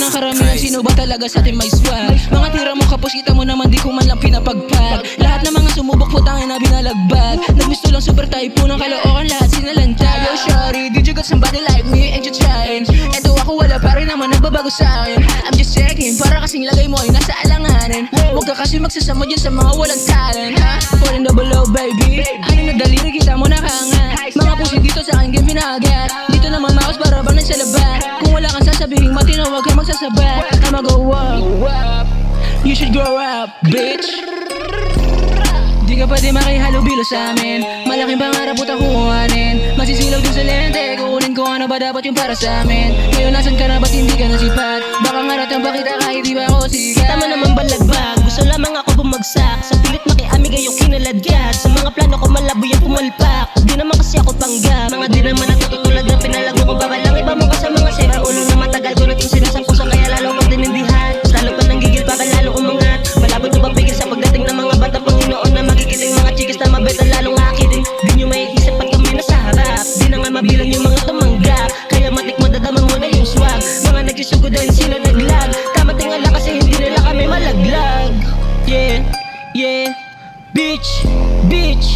ng karamihan, sino ba talaga sa atin may swag? Mga tira mo kapos, kita mo naman di ko man lang pinapagpag. Lahat ng mga sumubok po tangin na binalagbag. Nagmisto lang super typo ng kalookan, lahat sinalantag. Yo shawty, did you got somebody like me? Ain't you trying? Eto ako wala pa rin naman nagbabago sa akin. I'm just checking, para kasing lagay mo ay nasa alanganin. Huwag ka kasi magsasama dyan sa mga walang talent, ha? Falling double low baby, ano nagdaliri kita mo nakangat. Mga pusi dito sa akin game pinagat. Dito naman maos para bang nagsalabat. Kung wala kang sasabihin matino, huwag kang magsasabat. I'ma go up, you should grow up, bitch. Di ka pwede makihalubilo sa amin. Malaking pangarap mo takuhanin. Masisilaw din sa lente, kukunin ko ano ba dapat yung para sa amin. Ngayon nasan ka na, ba't hindi ka nasipat? Baka ngaratang bakita kahit di ba ako sikat. Tama naman balagbag, gusto lamang ako bumagsak. Sa pilit makiamig ay yung kinaladkad. Sa mga plano ko malabo yung pumalpak. Di naman kasi ako panggap, mga di naman natutulad na pinalago ko. Babalang iba mo ka sa mga sira ulo na matagal ko na itong sinasampusan. Kaya lalo kang dinindihan, lalo ka nang gigil pa ka lalo umangat. Malabot mo bang bigil sa pagdating ng mga bata Panginoon na magigiting mga chikis na mabeta lalong akitin. Di nyo maiisip pag kami nasa harap, di na nga mabilang yung mga tumanggap. Kaya matik madadaman mo na yung swag. Mga nagsisugod dahil sila naglag. Tama tingala kasi hindi nila kami malaglag. Yeah, yeah, bitch, bitch.